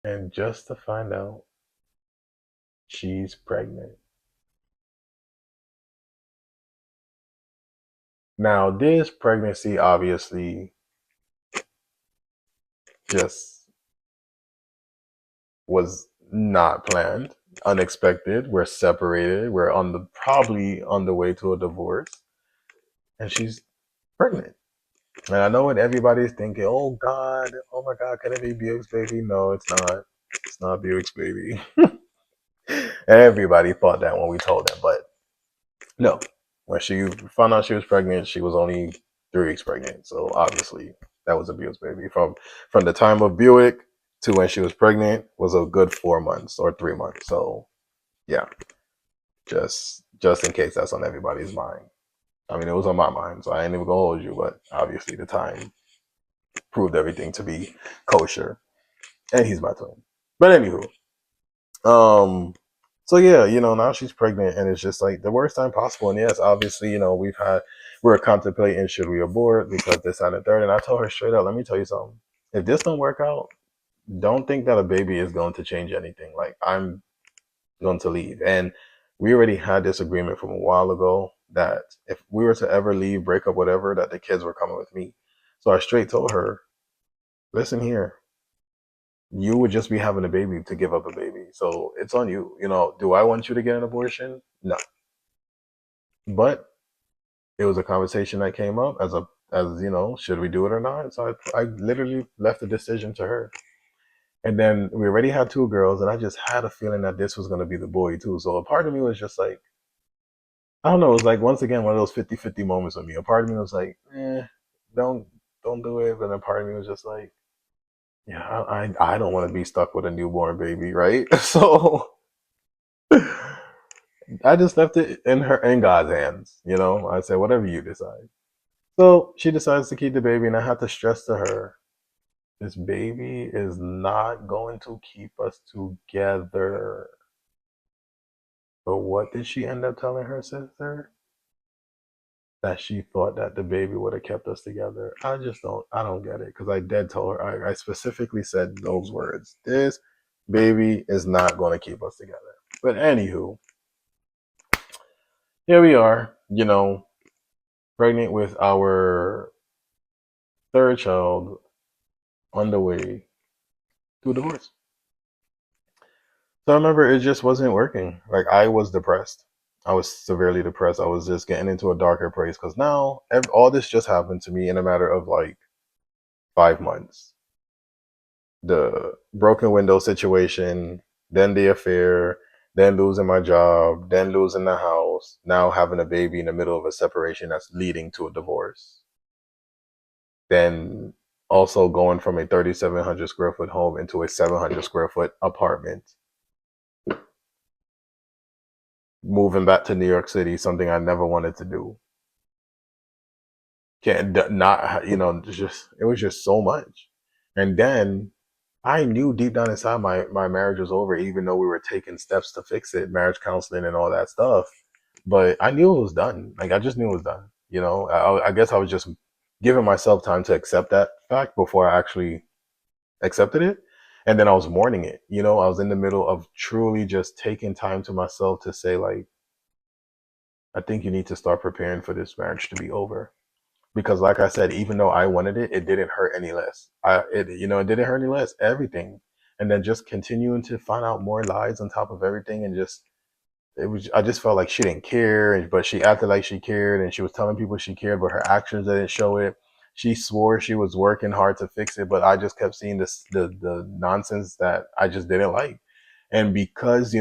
And just to find out she's pregnant. Now, this pregnancy obviously just was not planned, unexpected. We're separated. We're on the probably on the way to a divorce, and she's pregnant. And I know what everybody's thinking. Oh God, oh my God, can it be Buick's baby? No, it's not. It's not Buick's baby. Everybody thought that when we told them, but no. When she found out she was pregnant, she was only 3 weeks pregnant. So obviously, that was a Buick's baby. From the time of Buick to when she was pregnant was a good 4 months or 3 months. So yeah, just in case that's on everybody's mind. I mean, it was on my mind, so I ain't even gonna hold you. But obviously, the time proved everything to be kosher, and he's my twin. But anywho, um, so yeah, now she's pregnant, and it's just like the worst time possible. And yes, obviously, we're contemplating should we abort because this and the third. And I told her straight up, let me tell you something. If this don't work out, don't think that a baby is going to change anything. Like I'm going to leave, and we already had this agreement from a while ago that if we were to ever leave, break up, whatever, that the kids were coming with me. So I straight told her, listen here, you would just be having a baby to give up a baby. So it's on you. Do I want you to get an abortion? No. But it was a conversation that came up should we do it or not? So I literally left the decision to her. And then we already had 2 girls, and I just had a feeling that this was going to be the boy too. So a part of me was just like, I don't know. It was like, once again, one of those 50-50 moments with me. A part of me was like, don't, don't do it. But then part of me was just like, yeah, I don't want to be stuck with a newborn baby, right? So I just left it in God's hands. I said, whatever you decide. So she decides to keep the baby, and I had to stress to her, this baby is not going to keep us together. But what did she end up telling her sister? That she thought that the baby would have kept us together. I don't get it, because I did tell her, I specifically said those words. This baby is not going to keep us together. But anywho, here we are, pregnant with our third child on the way to a divorce. So I remember it just wasn't working. Like I was depressed. I was severely depressed. I was just getting into a darker place because now all this just happened to me in a matter of like 5 months. The broken window situation, then the affair, then losing my job, then losing the house, now having a baby in the middle of a separation that's leading to a divorce. Then also going from a 3,700 square foot home into a 700 square foot apartment, moving back to New York City, something I never wanted to do. Can't not just it was just so much. And then I knew deep down inside my marriage was over, even though we were taking steps to fix it, marriage counseling and all that stuff. But I knew it was done. Like I just knew it was done. I guess I was just giving myself time to accept that fact before I actually accepted it. And then I was mourning it. I was in the middle of truly just taking time to myself to say, like, I think you need to start preparing for this marriage to be over. Because like I said, even though I wanted it, it didn't hurt any less. It didn't hurt any less. Everything. And then just continuing to find out more lies on top of everything, and I just felt like she didn't care, but she acted like she cared, and she was telling people she cared, but her actions didn't show it. She swore she was working hard to fix it, but I just kept seeing the nonsense that I just didn't like. And because,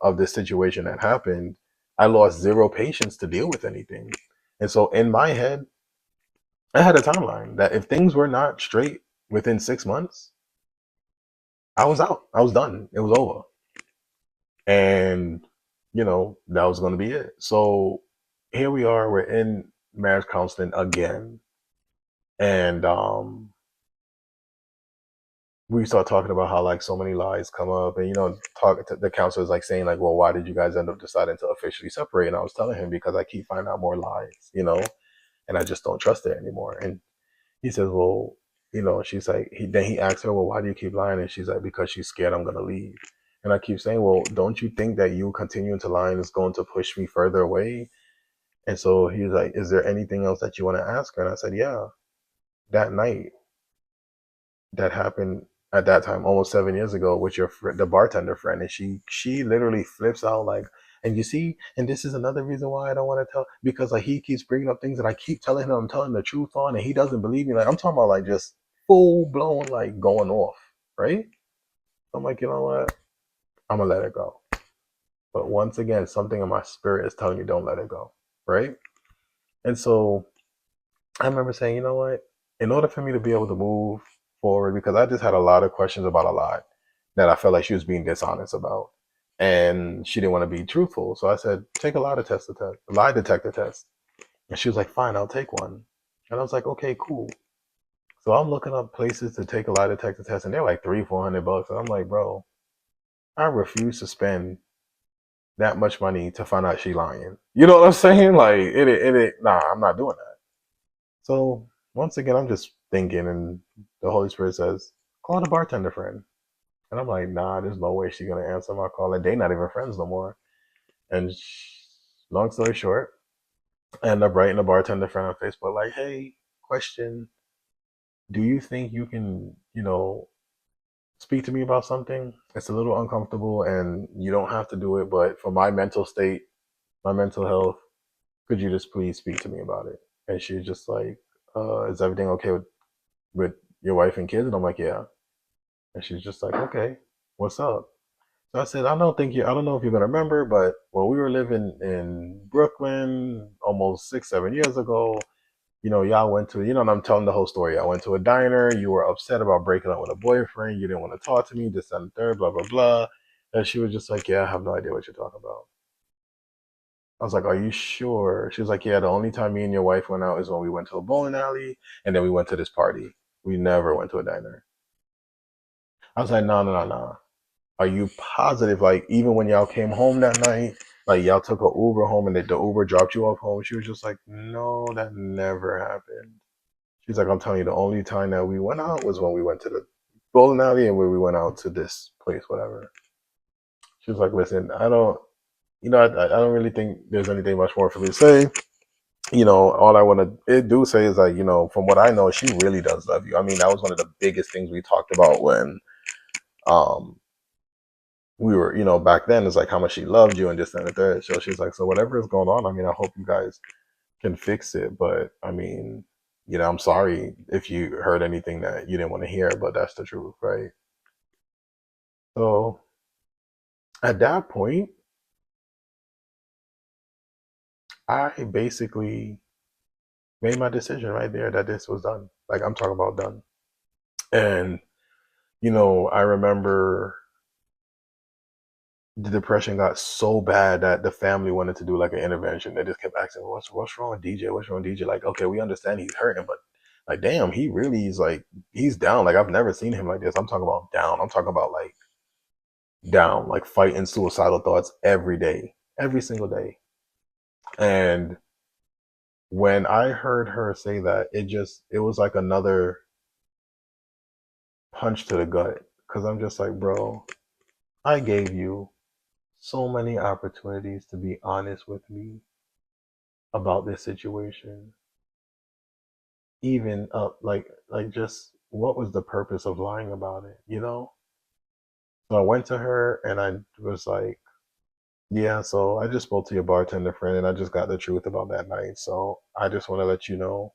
of this situation that happened, I lost zero patience to deal with anything. And so in my head, I had a timeline that if things were not straight within 6 months, I was out. I was done. It was over. And, that was going to be it. So here we are. We're in marriage counseling again. And we start talking about how, like, so many lies come up. And, talk to the counselor is like saying, like, well, why did you guys end up deciding to officially separate? And I was telling him, because I keep finding out more lies, and I just don't trust it anymore. And he says, well, she's like, then he asked her, well, why do you keep lying? And she's like, because she's scared I'm gonna leave. And I keep saying, well, don't you think that you continuing to lie is going to push me further away? And so he's like, is there anything else that you want to ask her? And I said, yeah, that night that happened at that time, almost 7 years ago, with the bartender friend, and she literally flips out like, and you see, and this is another reason why I don't want to tell, because like he keeps bringing up things that I keep telling him I'm telling the truth on, and he doesn't believe me. Like I'm talking about like just full blown like going off, right? I'm like, you know what? I'm gonna let it go. But once again, something in my spirit is telling me don't let it go, right? And so I remember saying, you know what? In order for me to be able to move forward, because I just had a lot of questions about a lot that I felt like she was being dishonest about, and she didn't want to be truthful. So I said, take a lie detector test, and she was like, fine, I'll take one. And I was like, okay, cool. So I'm looking up places to take a lie detector test, and they're like $300-400, and I'm like, bro, I refuse to spend that much money to find out she lying. You know what I'm saying? Like nah, I'm not doing that. So once again, I'm just thinking, and the Holy Spirit says, call the bartender friend. And I'm like, nah, there's no way she's gonna answer my call. And they not even friends no more. And long story short, I end up writing a bartender friend on Facebook like, hey, question, do you think you can, speak to me about something? It's a little uncomfortable, and you don't have to do it, but for my mental state, my mental health, could you just please speak to me about it? And she's just like, is everything okay with your wife and kids? And I'm like, yeah. And she's just like, okay, what's up? So I said, I don't know if you're gonna remember, but when we were living in Brooklyn almost 6, 7 years ago, y'all went to, and I'm telling the whole story. I went to a diner. You were upset about breaking up with a boyfriend. You didn't want to talk to me, this and the third, blah, blah, blah. And she was just like, yeah, I have no idea what you're talking about. I was like, are you sure? She was like, yeah, the only time me and your wife went out is when we went to a bowling alley, and then we went to this party. We never went to a diner. I was like, no, no, no, no. Are you positive? Like, even when y'all came home that night, like y'all took a Uber home and the Uber dropped you off home? She was just like, no, that never happened. She's like, I'm telling you, the only time that we went out was when we went to the bowling alley and when we went out to this place, whatever. She was like, listen, I don't really think there's anything much more for me to say. All I want to do say is like, from what I know, she really does love you. I mean, that was one of the biggest things we talked about when um we were, back then, is like how much she loved you and this and the third. So she's like, so whatever is going on, I mean, I hope you guys can fix it. But I mean, I'm sorry if you heard anything that you didn't want to hear, but that's the truth, right? So at that point, I basically made my decision right there that this was done. Like I'm talking about done. And I remember the depression got so bad that the family wanted to do like an intervention. They just kept asking, what's wrong with DJ? What's wrong with DJ? Like, okay, we understand he's hurting, but like, damn, he really is like, he's down. Like, I've never seen him like this. I'm talking about down. I'm talking about like down, like fighting suicidal thoughts every day, every single day. And when I heard her say that, it was like another punch to the gut. Cause I'm just like, bro, I gave you so many opportunities to be honest with me about this situation. Even like just what was the purpose of lying about it? So I went to her and I was like, yeah, so I just spoke to your bartender friend and I just got the truth about that night. So I just want to let you know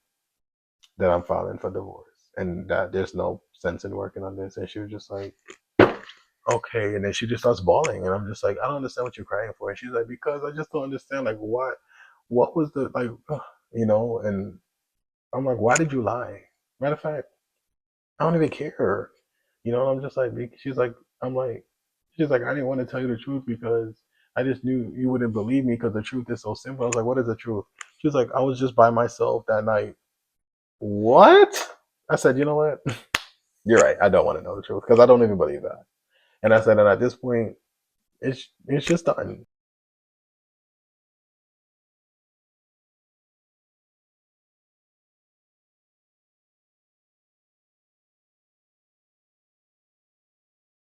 that I'm filing for divorce and that there's no sense in working on this. And she was just like, okay. And then she just starts bawling. And I'm just like, I don't understand what you're crying for. And she's like, because I just don't understand, like, what was the, like, and I'm like, why did you lie? Matter of fact, I don't even care. I'm just like, I'm like, she's like, I didn't want to tell you the truth because I just knew you wouldn't believe me because the truth is so simple. I was like, what is the truth? She was like, I was just by myself that night. What? I said, you know what? You're right. I don't want to know the truth because I don't even believe that. And I said, and at this point, it's just done.